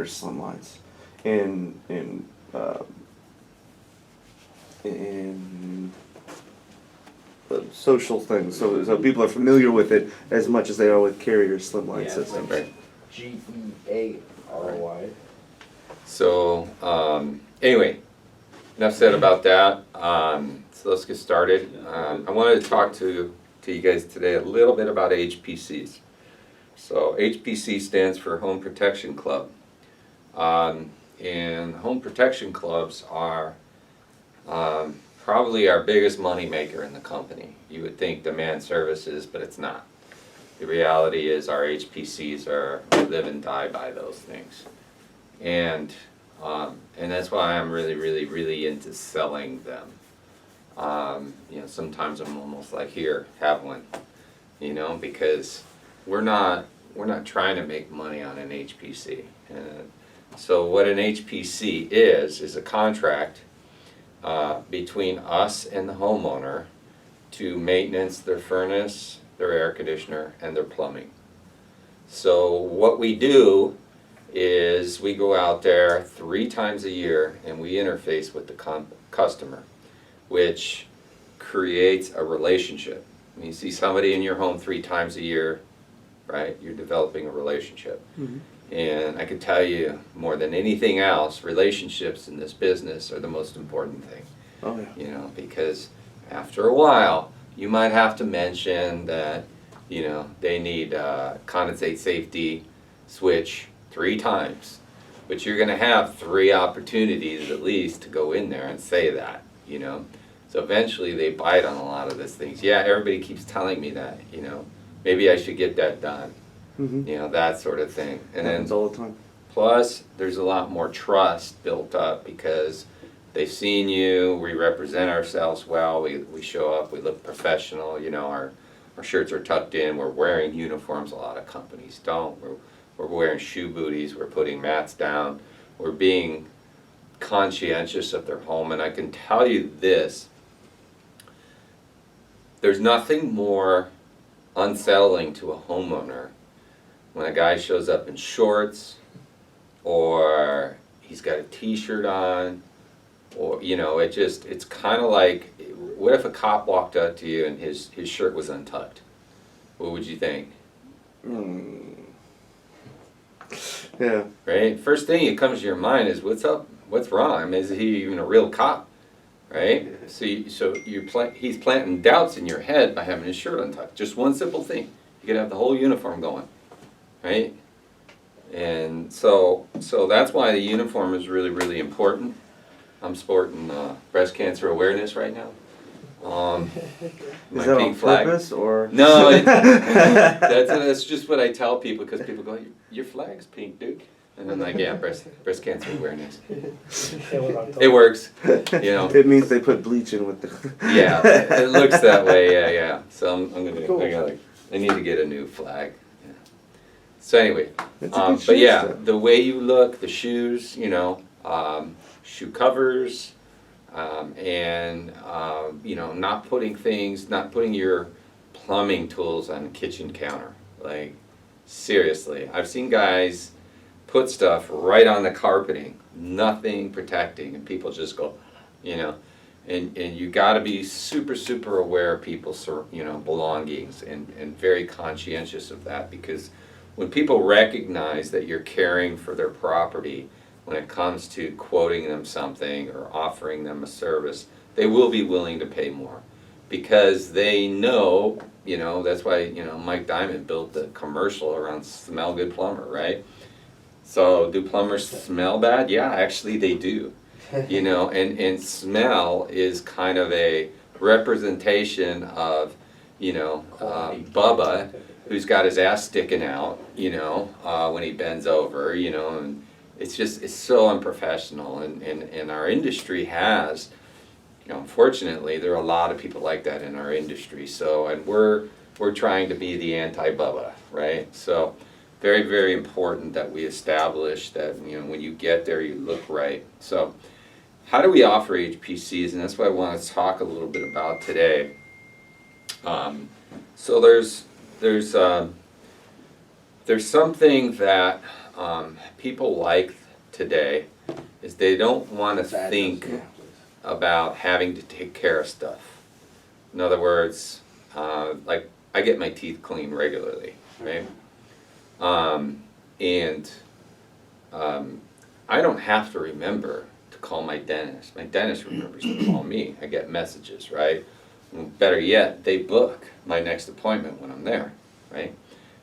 slim lines uh, in social things. So people are familiar with it as much as they are with carrier slimline systems. Right. GEARY. So anyway, enough said about that. So let's get started. I wanted to talk to you guys today a little bit about HPCs. So HPC stands for Home Protection Club. And home protection clubs are probably our biggest money maker in the company. You would think demand services, but it's not. The reality is our HPCs live and die by those things. And that's why I'm really into selling them. Sometimes I'm almost like, here, have one, because we're not trying to make money on an HPC. So what an HPC is a contract between us and the homeowner to maintenance their furnace, their air conditioner, and their plumbing. So what we do is we go out there 3 times a year and we interface with the customer, which creates a relationship. When you see somebody in your home 3 times a year, right, you're developing a relationship. Mm-hmm. And I can tell you, more than anything else, relationships in this business are the most important thing. Oh, yeah. Because after a while, you might have to mention that, they need a condensate safety switch 3 times. But you're going to have 3 opportunities at least to go in there and say that, So eventually they bite on a lot of these things. Yeah, everybody keeps telling me that, maybe I should get that done. Mm-hmm. That sort of thing. And happens all the time. Plus, there's a lot more trust built up because they've seen you, we represent ourselves well, we show up, we look professional, our shirts are tucked in, we're wearing uniforms, a lot of companies don't. We're wearing shoe booties, we're putting mats down, we're being conscientious of their home. And I can tell you this, there's nothing more unsettling to a homeowner when a guy shows up in shorts, or he's got a t-shirt on, or it's kind of like, what if a cop walked up to you and his shirt was untucked? What would you think? Yeah. Right? First thing that comes to your mind is, what's up? What's wrong? I mean, is he even a real cop? Right? So he's planting doubts in your head by having his shirt untucked. Just one simple thing. You could have the whole uniform going. Right? And so that's why the uniform is really important. I'm sporting breast cancer awareness right now. Is that on purpose or? No, that's just what I tell people, because people go, your flag's pink, dude. And I'm like, yeah, breast cancer awareness. It works, It means they put bleach in with the. Yeah, it looks that way. Yeah. So I need to get a new flag. Yeah. So anyway, but yeah, the way you look, the shoes, shoe covers, and not putting your plumbing tools on the kitchen counter. Like, seriously, I've seen guys put stuff right on the carpeting, nothing protecting, and people just go, and you got to be super aware of people's belongings and very conscientious of that, because when people recognize that you're caring for their property, when it comes to quoting them something or offering them a service, they will be willing to pay more, because they know, that's why, Mike Diamond built the commercial around Smell Good Plumber, right? So do plumbers smell bad? Yeah, actually they do. And smell is kind of a representation of, Bubba, who's got his ass sticking out, when he bends over, and it's so unprofessional. And our industry has, unfortunately, there are a lot of people like that in our industry. So, and we're trying to be the anti-Bubba, right? So, very important that we establish that, when you get there, you look right. So, how do we offer HPCs? And that's what I want to talk a little bit about today. So there's there's something that people like today is they don't want to think about having to take care of stuff. In other words, like I get my teeth cleaned regularly, right? And I don't have to remember to call my dentist. My dentist remembers to call me. I get messages, right? And better yet, they book my next appointment when I'm there, right?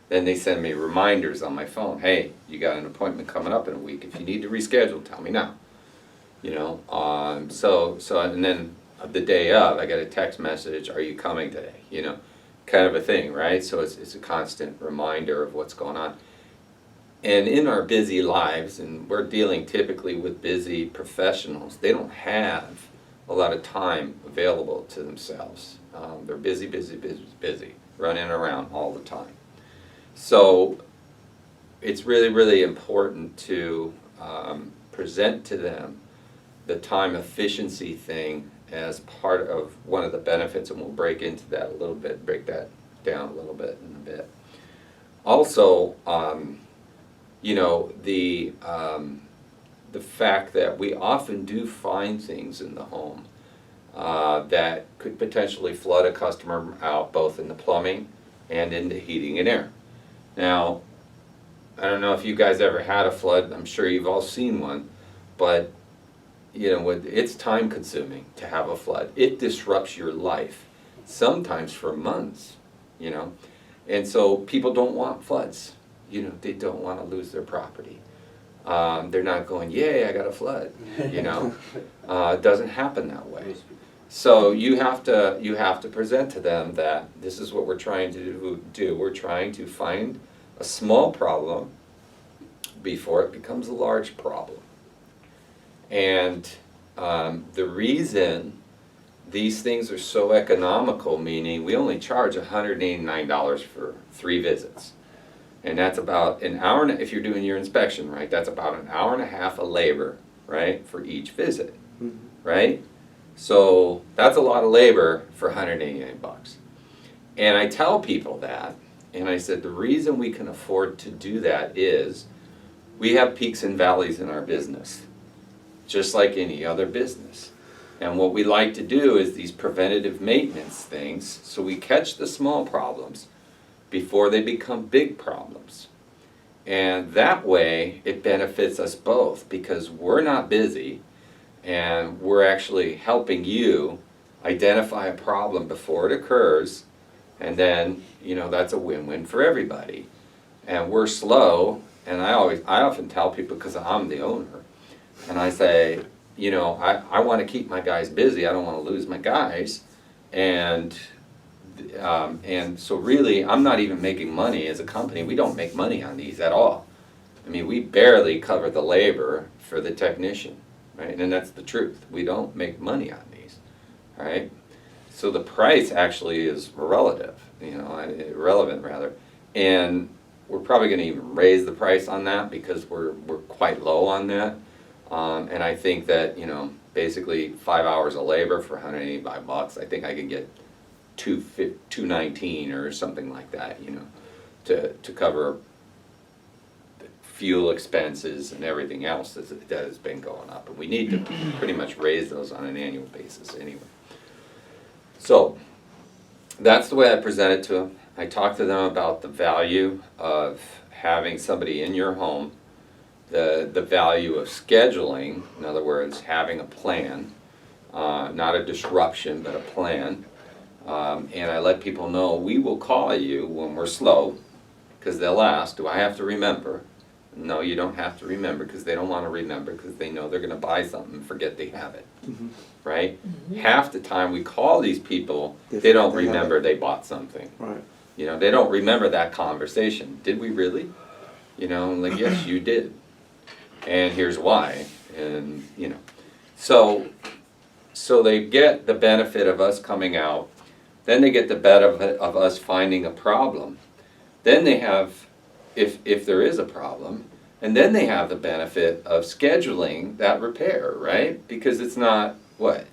Then they send me reminders on my phone. Hey, you got an appointment coming up in a week. If you need to reschedule, tell me now. You know, so and then the day of, I get a text message. Are you coming today? You know, kind of a thing, right? So it's a constant reminder of what's going on. And in our busy lives, and we're dealing typically with busy professionals, they don't have a lot of time available to themselves. They're busy, running around all the time. So it's really, really important to present to them the time efficiency thing as part of one of the benefits, and we'll break into that a little bit, break that down a little bit in a bit. Also, you know, the fact that we often do find things in the home that could potentially flood a customer out, both in the plumbing and in the heating and air. Now, I don't know if you guys ever had a flood. I'm sure you've all seen one, but you know, it's time consuming to have a flood. It disrupts your life, sometimes for months, you know. And so people don't want floods. You know, they don't want to lose their property. They're not going, yay, I got a flood, you know. It doesn't happen that way. So you have to present to them that this is what we're trying to do. We're trying to find a small problem before it becomes a large problem. And the reason these things are so economical, meaning we only charge $189 for 3 visits. And that's about an hour, and if you're doing your inspection, right, that's about an hour and a half of labor, right, for each visit, right? So that's a lot of labor for 189 bucks. And I tell people that, and I said the reason we can afford to do that is we have peaks and valleys in our business, just like any other business. And what we like to do is these preventative maintenance things, so we catch the small problems before they become big problems. And that way it benefits us both, because we're not busy and we're actually helping you identify a problem before it occurs, and then, you know, that's a win-win for everybody. And we're slow, and I often tell people, because I'm the owner, and I say, you know, I want to keep my guys busy. I don't want to lose my guys. And so really, I'm not even making money as a company. We don't make money on these at all. I mean, we barely cover the labor for the technician, right? And that's the truth. We don't make money on these, right? So the price actually is relative, you know, irrelevant rather. And we're probably going to even raise the price on that because we're quite low on that. And I think that, you know, basically 5 hours of labor for 185 bucks, I think I could get $219 or something like that, you know, to cover the fuel expenses and everything else that has been going up. And we need to pretty much raise those on an annual basis anyway. So that's the way I present it to them. I talk to them about the value of having somebody in your home, the value of scheduling, in other words, having a plan, not a disruption, but a plan. And I let people know we will call you when we're slow, because they'll ask, do I have to remember? No, you don't have to remember, because they don't want to remember, because they know they're going to buy something and forget they have it, right? Half the time we call these people, they don't remember they bought something. Right. You know, they don't remember that conversation. Did we really? You know, like, yes, you did. And here's why. And, you know, so they get the benefit of us coming out. Then they get the benefit of us finding a problem. Then they have, if there is a problem, and then they have the benefit of scheduling that repair, right? Because it's not, what?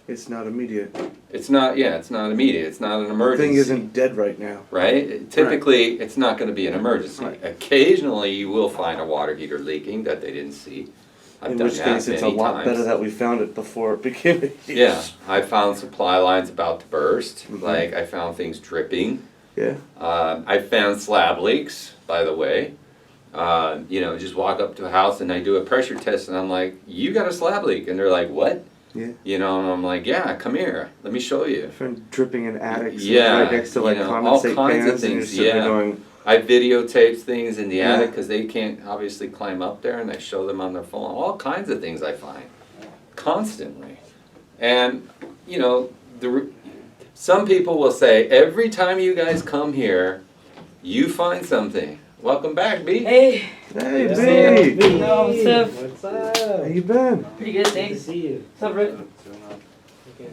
It's not immediate. It's not, yeah, it's not immediate, it's not an The emergency. thing isn't dead right now. Right? Typically, it's not gonna be an emergency. Right. Occasionally, you will find a water heater leaking that they didn't see. I've In done which that case, it's a many lot better times. that we found it before it became a huge. Yeah, I found supply lines about to burst, Mhm. like I found things dripping. Yeah. I found slab leaks, by the way. You know, just walk up to a house and I do a pressure test and I'm like, you got a slab leak. And they're like, what? Yeah. You know, and I'm like, yeah, come here, let me show you. I found dripping in attics. Yeah, Right next to like you know, all condensate kinds of pans, and you're things, sitting there yeah. going, I videotape things in the Yeah. attic because they can't obviously climb up there and I show them on their phone. All kinds of things I find constantly. And, you know, some people will say, every time you guys come here, you find something. Welcome back, B. Hey, hey, Hey. B, no, what's up? What's how up? you been? Pretty good, Good to thanks. see you. What's up, Rick? Okay.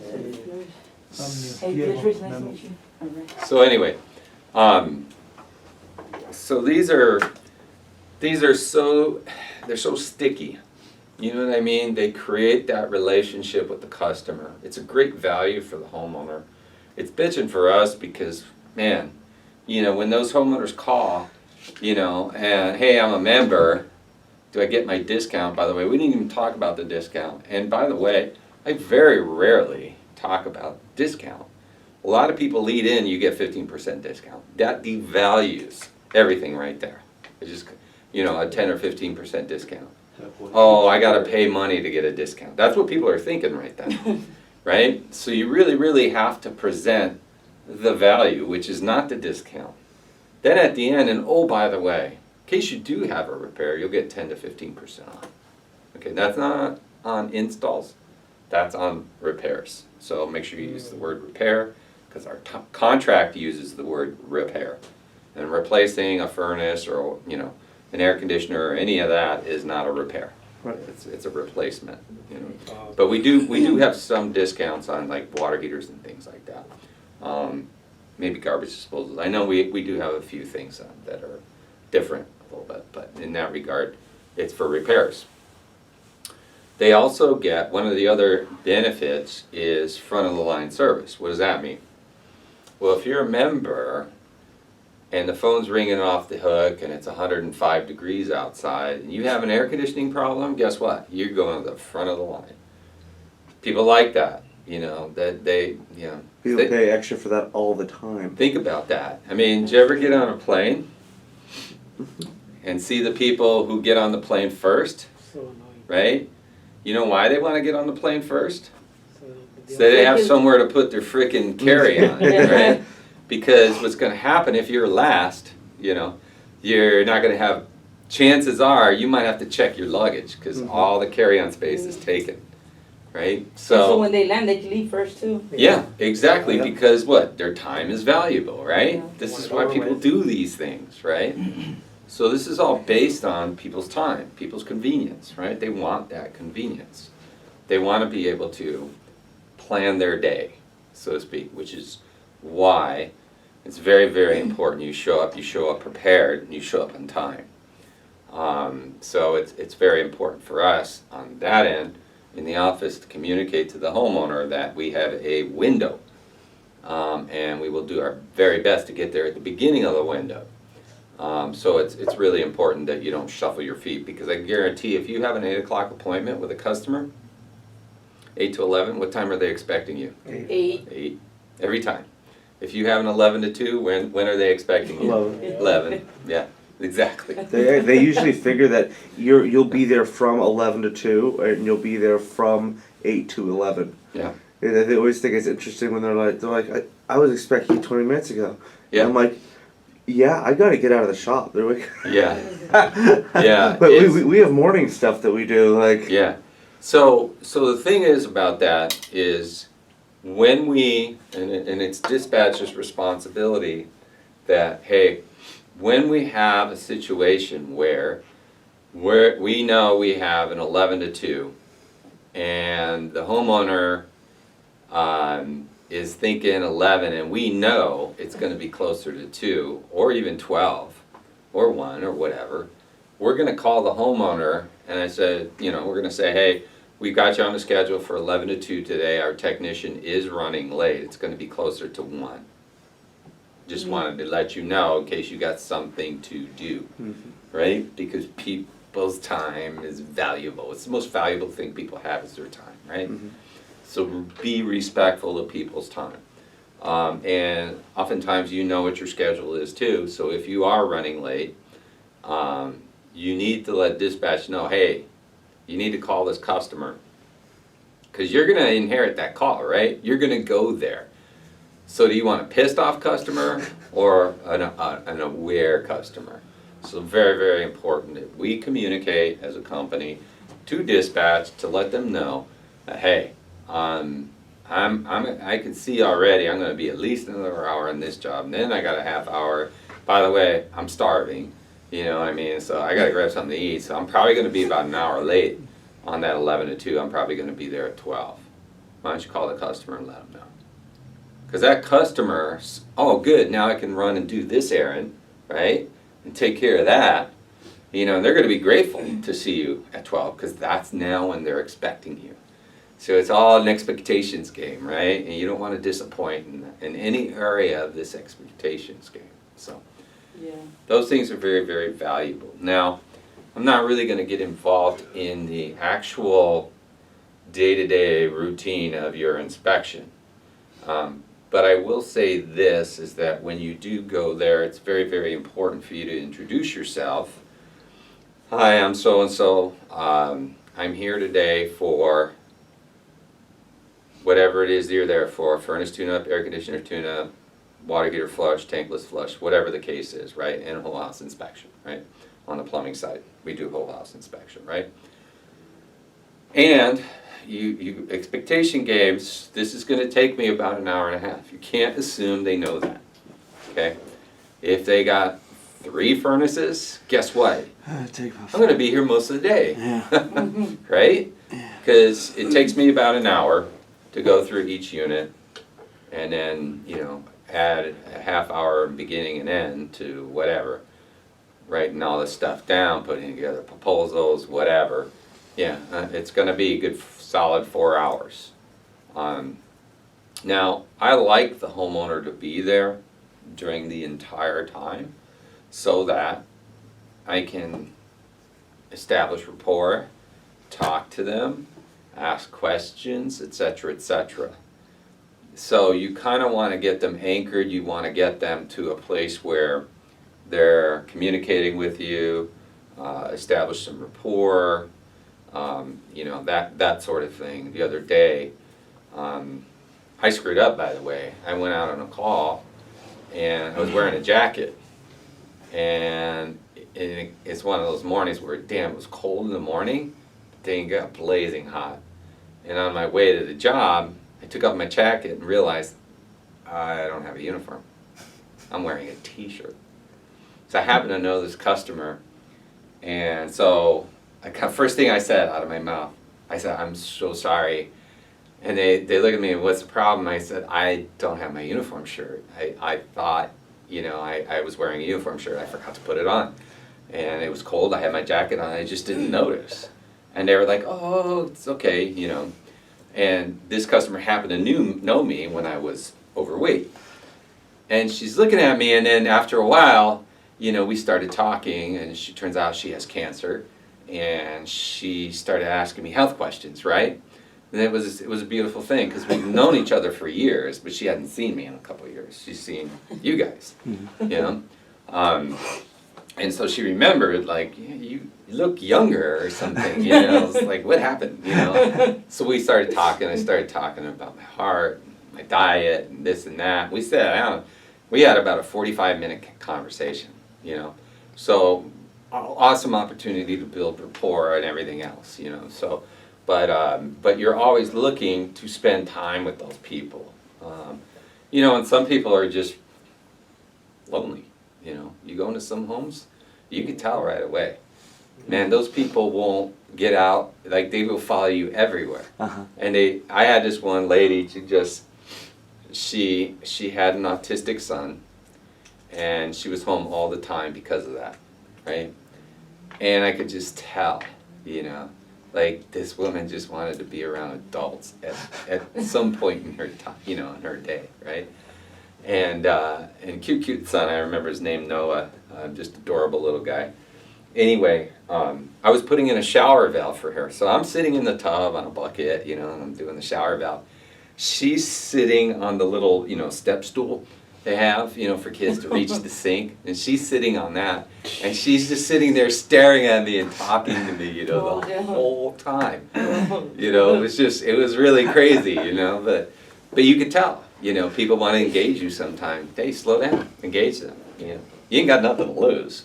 Hey, Beatrice, nice to meet you. Alright. So anyway, so these are so, they're so sticky. You know what I mean? They create that relationship with the customer. It's a great value for the homeowner. It's bitching for us because, man, you know, when those homeowners call, you know, and hey, I'm a member, do I get my discount? By the way, we didn't even talk about the discount. And by the way, I very rarely talk about discount. A lot of people lead in, you get 15% discount. That devalues everything right there. It's just, you know, a 10 or 15% discount. Oh, I gotta pay money to get a discount. That's what people are thinking right then, right? So you really, really have to present the value, which is not the discount. Then at the end, and oh, by the way, in case you do have a repair, you'll get 10 to 15% off. Okay, that's not on installs, that's on repairs. So make sure you use the word repair, because our contract uses the word repair. And replacing a furnace or, you know, an air conditioner or any of that is not a repair. Right. It's a replacement, you know. But we do have some discounts on like water heaters and things like that. Maybe garbage disposals. I know we do have a few things that are different a little bit, but in that regard, it's for repairs. They also get, one of the other benefits is front of the line service. What does that mean? Well, if you're a member and the phone's ringing off the hook and it's 105 degrees outside and you have an air conditioning problem, guess what? You're going to the front of the line. People like that, you know, that they, you know. People they, pay extra for that all the time. Think about that. I mean, did you ever get on a plane and see the people who get on the plane first, So annoying. right? You know why they want to get on the plane first? So So they have somewhere to put their freaking carry-on, Yeah. right? Because what's going to happen if you're last, you know, you're not going to have, chances are you might have to check your luggage because all the carry-on space is taken, right? So when they land, they can leave first too. Yeah, exactly, Yeah. because what? Their time is valuable, right? Yeah. This is why people do these things, right? So this is all based on people's time, people's convenience, right? They want that convenience. They want to be able to plan their day, so to speak, which is why it's very, very important you show up prepared, and you show up on time. So it's very important for us on that end in the office to communicate to the homeowner that we have a window. And we will do our very best to get there at the beginning of the window. So it's really important that you don't shuffle your feet, because I guarantee if you have an 8 o'clock appointment with a customer, 8 to 11, what time are they expecting you? 8. 8, every time. If you have an 11 to 2, when are they expecting you? 11. 11, yeah, exactly. They usually figure that you'll be there from 11 to 2, and you'll be there from 8 to 11. Yeah. And they always think it's interesting when they're like, I was expecting you 20 minutes ago. Yeah. And I'm like, yeah, I gotta get out of the shop. They're like, Yeah, yeah. But it's- we have morning stuff that we do, like. Yeah. So the thing is about that is when we, and it's dispatcher's responsibility that, hey, when we have a situation where we know we have an 11 to 2 and the homeowner is thinking 11 and we know it's going to be closer to 2 or even 12 or 1 or whatever, we're going to call the homeowner and I said, you know, we're going to say, hey, we've got you on the schedule for 11 to 2 today. Our technician is running late. It's going to be closer to 1. Just wanted to let you know in case you got something to do, right? Because people's time is valuable. It's the most valuable thing people have is their time, right? So be respectful of people's time. And oftentimes you know what your schedule is too. So if you are running late, you need to let dispatch know, hey, you need to call this customer. Because you're going to inherit that call, right? You're going to go there. So do you want a pissed off customer or an aware customer? So very, very important that we communicate as a company to dispatch to let them know that, hey, I can see already I'm going to be at least another hour on this job, and then I got a half hour. By the way, I'm starving, you know what I mean? So I got to grab something to eat. So I'm probably going to be about an hour late on that 11 to 2. I'm probably going to be there at 12. Why don't you call the customer and let them know? Because that customer, oh good, now I can run and do this errand, right? And take care of that. You know, and they're going to be grateful to see you at 12 because that's now when they're expecting you. So it's all an expectations game, right? And you don't want to disappoint in any area of this expectations game. So those things are very, very valuable. Now, I'm not really going to get involved in the actual day-to-day routine of your inspection. But I will say this, is that when you do go there, it's very, very important for you to introduce yourself. Hi, I'm so-and-so. I'm here today for whatever it is that you're there for, furnace tune-up, air conditioner tune-up, water heater flush, tankless flush, whatever the case is, right? And whole house inspection, right? On the plumbing side, we do whole house inspection, right? And you expectation games, this is going to take me about an hour and a half. You can't assume they know that, okay? If they got 3 furnaces, guess what? I'm going to be here most of the day, right? Because it takes me about an hour to go through each unit and then, you know, add a half hour beginning and end to whatever, writing all this stuff down, putting together proposals, whatever. Yeah, it's going to be a good solid 4 hours. Now, I like the homeowner to be there during the entire time so that I can establish rapport, talk to them, ask questions, etc., etc. So you kind of want to get them anchored. You want to get them to a place where they're communicating with you, establish some rapport, you know, that sort of thing. The other day, I screwed up, by the way. I went out on a call, and I was wearing a jacket, and it's one of those mornings where, damn, it was cold in the morning, but then it got blazing hot. And on my way to the job, I took off my jacket and realized I don't have a uniform. I'm wearing a t-shirt. So I happen to know this customer, and so first thing I said out of my mouth, I said, I'm so sorry. And they look at me and, what's the problem? I said, I don't have my uniform shirt. I thought, you know, I was wearing a uniform shirt. I forgot to put it on. And it was cold. I had my jacket on. I just didn't notice. And they were like, oh, it's okay, you know. And this customer happened to know me when I was overweight. And she's looking at me, and then after a while, you know, we started talking, and she turns out she has cancer. And she started asking me health questions, right? And it was a beautiful thing because we've known each other for years, but she hadn't seen me in a couple of years. She's seen you guys, you know? And so she remembered, like, yeah, you look younger or something, you know? It's like, what happened, you know? So we started talking. I started talking about my heart, my diet, and this and that. We sat down. We had about a 45-minute conversation, you know? So awesome opportunity to build rapport and everything else, you know? So, but you're always looking to spend time with those people. You know, and some people are just lonely. You know, you go into some homes, you can tell right away. Man, those people won't get out. Like, they will follow you everywhere. And I had this one lady. She had an autistic son, and she was home all the time because of that, right? And I could just tell, you know. Like, this woman just wanted to be around adults at some point in her time, in her day, right? And cute son, I remember his name, Noah, just adorable little guy. Anyway, I was putting in a shower valve for her. So I'm sitting in the tub on a bucket, and I'm doing the shower valve. She's sitting on the little, step stool they have, for kids to reach the sink. And she's sitting on that. And she's just sitting there staring at me and talking to me, the whole time. It was really crazy, but you could tell, people want to engage you sometimes. Hey, slow down, engage them, You ain't got nothing to lose,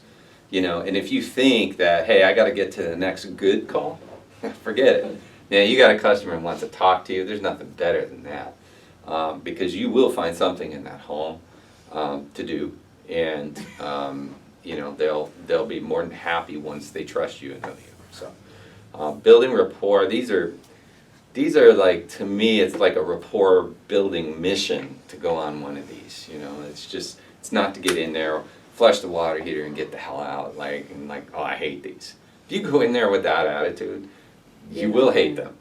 and if you think that, hey, I got to get to the next good call, forget it. Yeah, you got a customer who wants to talk to you, there's nothing better than that. Because you will find something in that home to do, and they'll be more than happy once they trust you and know you. So building rapport, these are like, to me, it's like a rapport building mission to go on one of these. It's not to get in there, flush the water heater and get the hell out, oh, I hate these. If you go in there with that attitude, you will hate them,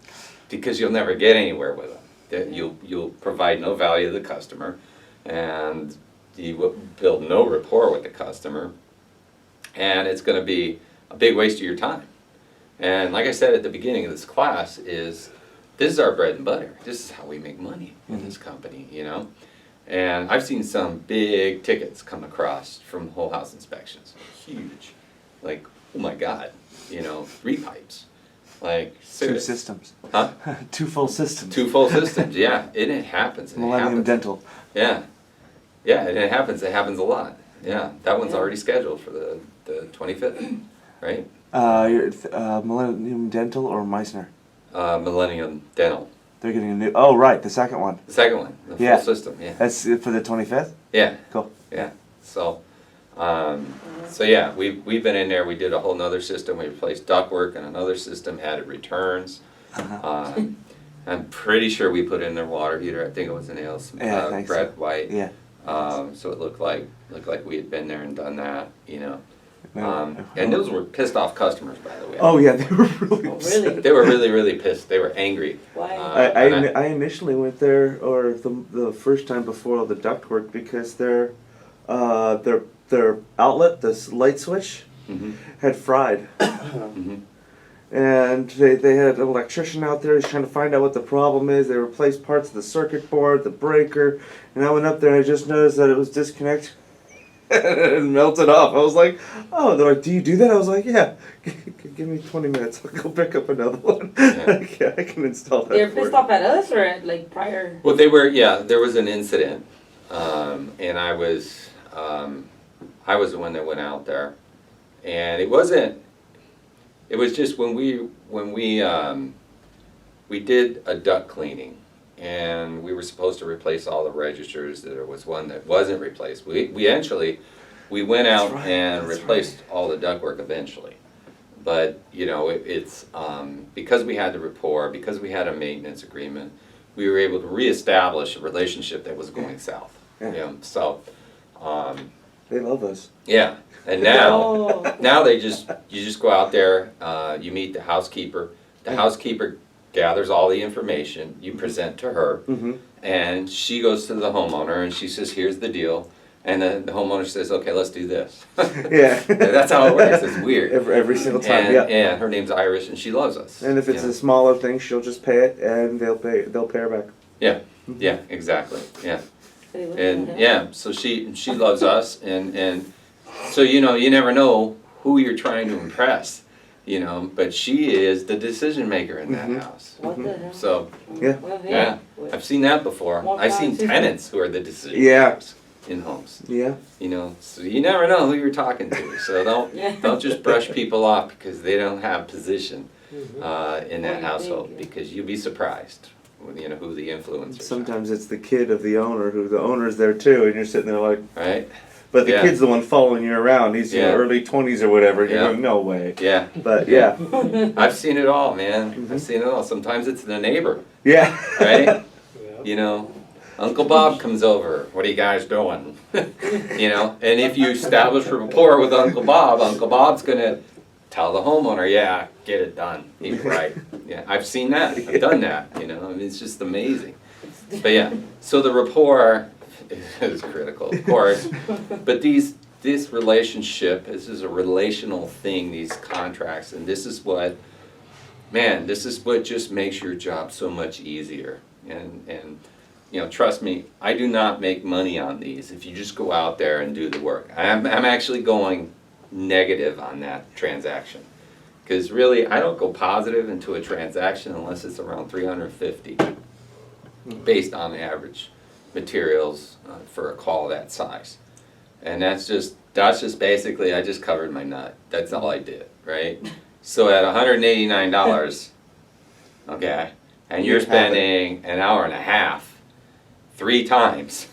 because you'll never get anywhere with them. That you'll provide no value to the customer, and you will build no rapport with the customer, and it's going to be a big waste of your time. And like I said at the beginning of this class, this is our bread and butter. This is how we make money in this company, And I've seen some big tickets come across from whole house inspections, huge, like, oh my God, 3 pipes. Like, serious. 2 systems. Huh? 2 full systems. 2 full systems, yeah. And it happens. Millennium Dental. Yeah. Yeah, and it happens a lot. Yeah. That one's already scheduled for the 25th, right? Millennium Dental or Meissner? Millennium Dental. They're getting a new, oh right, the second one. The second one, the full system, yeah. That's for the 25th? Yeah. Cool. Yeah. So yeah, we've been in there. We did a whole nother system. We replaced ductwork and another system, added returns. I'm pretty sure we put in their water heater. I think it was an Brad White. Yeah. So it looked like we had been there and done that, and those were pissed off customers, by the way. Oh yeah, they were really upset. Really? They were really, really pissed. They were angry. Why? I initially went there, or the first time before all the ductwork, because their outlet, this light switch, had fried. And they had an electrician out there. He's trying to find out what the problem is. They replaced parts of the circuit board, the breaker, and I went up there and I just noticed that it was disconnected. And melted off. I was like, oh, they're like, do you do that? I was like, yeah. Give me 20 minutes. I'll go pick up another one. Yeah, I can install that. They're pissed off at us or at prior? Well, there was an incident, and I was the one that went out there, and it was just when we did a duct cleaning. And we were supposed to replace all the registers. There was one that wasn't replaced. We went out and replaced all the ductwork eventually. But it's because we had the rapport, because we had a maintenance agreement, we were able to reestablish a relationship that was going south. Yeah. So they love us. Yeah, and now you just go out there, you meet the housekeeper. The housekeeper gathers all the information, you present to her, and she goes to the homeowner and she says, here's the deal. And then the homeowner says, okay, let's do this. Yeah. That's how it works. It's weird. Every single time, yeah. And her name's Irish and she loves us. And if it's a smaller thing, she'll just pay it and they'll pay her back. Yeah, yeah, exactly, yeah. And yeah, so she loves us, and so you never know who you're trying to impress. But she is the decision maker in that house. What the hell? So, yeah. I've seen that before. I've seen tenants who are the decision makers in homes. Yeah. So you never know who you're talking to. So don't just brush people off because they don't have position in that household, because you'll be surprised who the influencers Sometimes it's the kid of the owner, who the owner's there too, and you're sitting there like, right? But the kid's the one following you around. He's in early 20s or whatever. And you're going, no way. Yeah. But yeah. I've seen it all, man. I've seen it all. Sometimes it's the neighbor. Yeah. Right? Uncle Bob comes over. What are you guys doing? And if you establish a rapport with Uncle Bob's gonna tell the homeowner, yeah, get it done. He's right. Yeah, I've seen that. I've done that. You know, I mean, it's just amazing. But yeah, so the rapport is critical, of course. But this relationship, this is a relational thing. These contracts, and this is what just makes your job so much easier. And you know, trust me, I do not make money on these if you just go out there and do the work. I'm actually going negative on that transaction. Because really, I don't go positive into a transaction unless it's around 350, based on average materials for a call that size. And that's just basically, I just covered my nut. That's all I did, right? So at $189, okay, and you're spending an hour and a half, 3 times,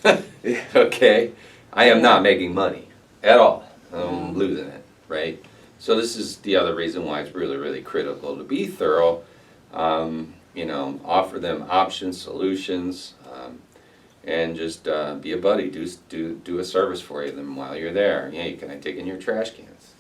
okay, I am not making money at all. I'm losing it, right? So this is the other reason why it's really, really critical to be thorough. You know, offer them options, solutions, and just be a buddy. Do a service for them while you're there. Hey, can I take in your trash cans?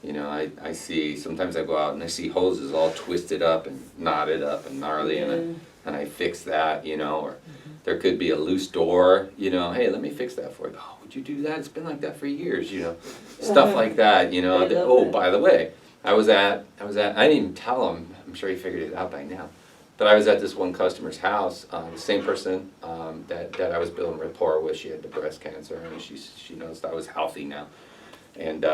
You know, I see, sometimes I go out and I see hoses all twisted up and knotted up and gnarly, and I fix that, you know, or there could be a loose door, you know, hey, let me fix that for you. Oh, would you do that? It's been like that for years, you know, stuff like that, you know. Oh, by the way, I didn't even tell him, I'm sure he figured it out by now, but I was at this one customer's house, the same person that I was building rapport with. She had the breast cancer, and she noticed I was healthy now. And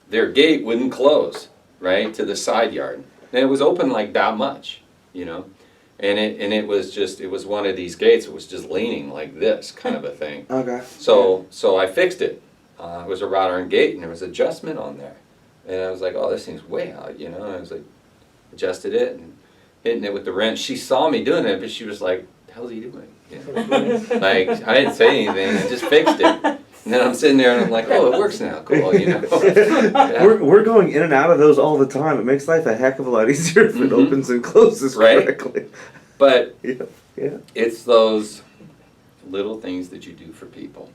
their gate wouldn't close, right, to the side yard. And it was open like that much, you know. And it was one of these gates. It was just leaning like this, kind of a thing. Okay. So I fixed it. It was a wrought iron gate, and there was adjustment on there. And I was like, oh, this thing's way out, you know. And I was like, adjusted it and hitting it with the wrench. She saw me doing it, but she was like, "The hell's he doing?" You know? Like, I didn't say anything. I just fixed it. And then I'm sitting there and I'm like, oh, it works now. Cool, you know. Yeah. We're going in and out of those all the time. It makes life a heck of a lot easier if it opens and closes correctly. But yeah. It's those little things that you do for people.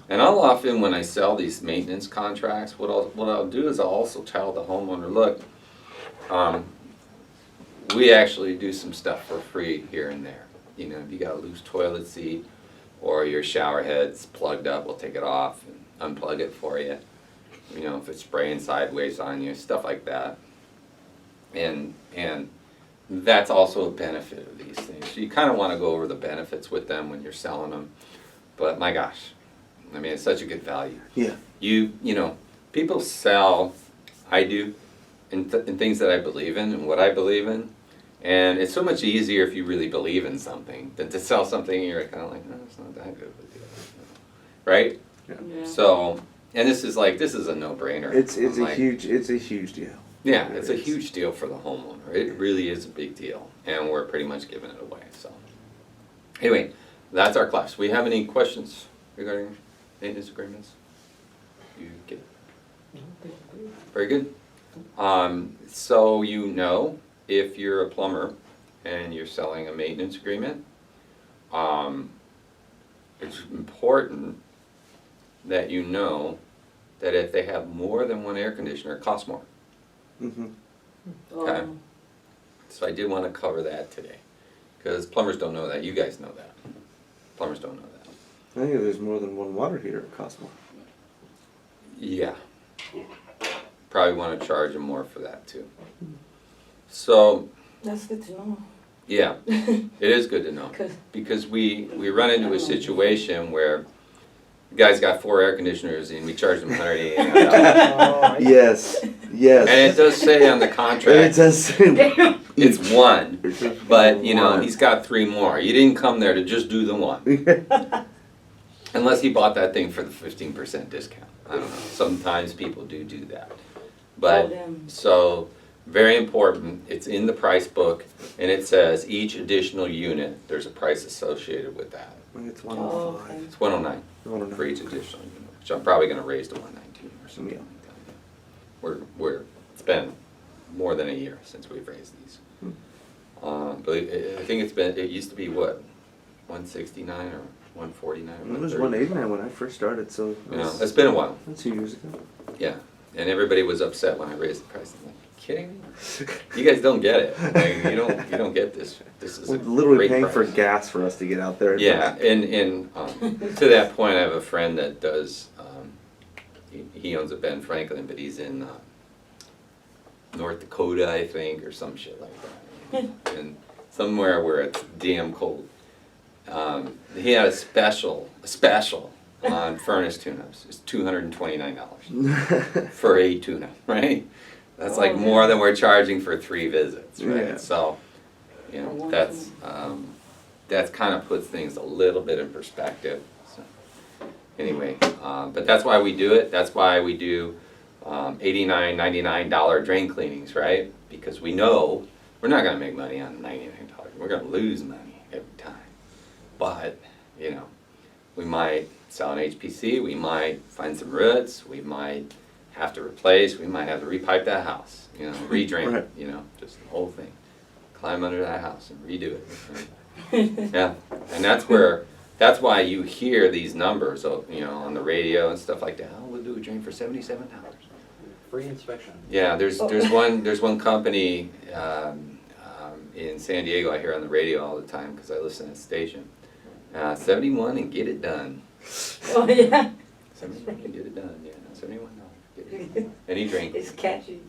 And I'll often, when I sell these maintenance contracts, what I'll do is I'll also tell the homeowner, look, we actually do some stuff for free here and there. You know, if you got a loose toilet seat or your shower head's plugged up, we'll take it off and unplug it for you. You know, if it's spraying sideways on you, stuff like that. And that's also a benefit of these things. So you kind of want to go over the benefits with them when you're selling them. But my gosh, I mean, it's such a good value. Yeah. You know, people sell, I do, in things that I believe in and what I believe in. And it's so much easier if you really believe in something than to sell something and you're kind of like, no, it's not that good of a deal. Right? Yeah. So, and this is a no-brainer. It's a huge deal. Yeah, it's a huge deal for the homeowner. It really is a big deal, and we're pretty much giving it away. So, anyway, that's our class. We have any questions regarding maintenance agreements? You get it? Very good. So you know, if you're a plumber and you're selling a maintenance agreement, it's important that you know that if they have more than one air conditioner, it costs more. Okay. So I did want to cover that today, because plumbers don't know that. You guys know that. Plumbers don't know that. I think if there's more than one water heater, it costs more. Yeah. Probably want to charge them more for that too. So. That's good to know. Yeah, it is good to know, because we run into a situation where the guy's got 4 air conditioners and we charge them $189. Yes. And it does say on the contract, It does say it's 1, but you know, he's got 3 more. You didn't come there to just do the 1. Unless he bought that thing for the 15% discount. I don't know, sometimes people do that. But, so, very important, it's in the price book, and it says each additional unit, there's a price associated with that. It's 105. It's 109 for each additional unit, which I'm probably going to raise to 119 or something like that. It's been more than a year since we've raised these. But I think it used to be what, 169 or 149? It was 189 when I first started, so. You know, it's been a while. That's 2 years ago. Yeah, and everybody was upset when I raised the price. I'm like, kidding me? You guys don't get it. Like, you don't get this. This is We're a literally great paying price. for gas for us to get out there. And Yeah, back. and to that point, I have a friend that does. He owns a Ben Franklin, but he's in North Dakota, I think, or some shit like that, and somewhere where it's damn cold. He had a special on furnace tune-ups. It's $229 for a tune-up, right? That's like more than we're charging for 3 visits, right? Yeah. So, you know, that's kind of puts things a little bit in perspective. So, anyway, but that's why we do it. That's why we do $89, $99 drain cleanings, right? Because we know we're not going to make money on $99. We're going to lose money every time. But, you know, we might sell an HPC, we might find some roots, we might have to replace, we might have to repipe that house, you know, redrain, Right. you know, just the whole thing. Climb under that house and redo it. Right? Yeah, and that's why you hear these numbers, you know, on the radio and stuff like that. Oh, we'll do a drain for $77. Free inspection. Yeah, there's one company in San Diego I hear on the radio all the time because I listen to the station. 71 and get it done. Oh, yeah. 71 and get it done. Yeah, $71. Get it done. Any drain. It's catchy.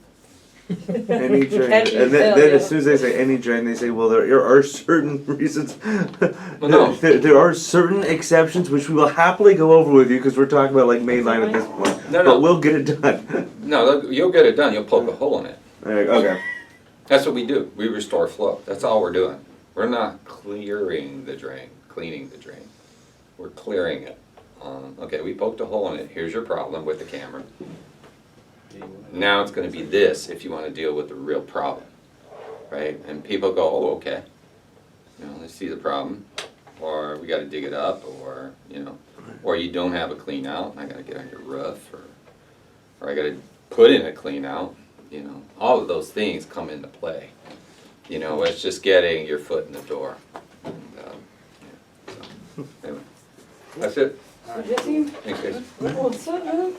Any drain, Catchy and then, as hell, then yeah. as soon as they say any drain, they say, well, there are certain reasons. Well, no. there are certain exceptions which we will happily go over with you because we're talking about like main line at this point. No, But no. we'll get it done. No, you'll get it done. You'll poke a hole in it. Okay. That's what we do. We restore flow. That's all we're doing. We're not clearing the drain, cleaning the drain. We're clearing it. Okay, we poked a hole in it. Here's your problem with the camera. Now it's going to be this if you want to deal with the real problem, right? And people go, oh, okay. You know, they see the problem, or we got to dig it up, or you know, or you don't have a clean out. I got to get on your roof, or I got to put in a clean out. You know, all of those things come into play. You know, it's just getting your foot in the door. And, yeah, so, anyway, that's it. So Jesse, Thanks, guys. what's up, man?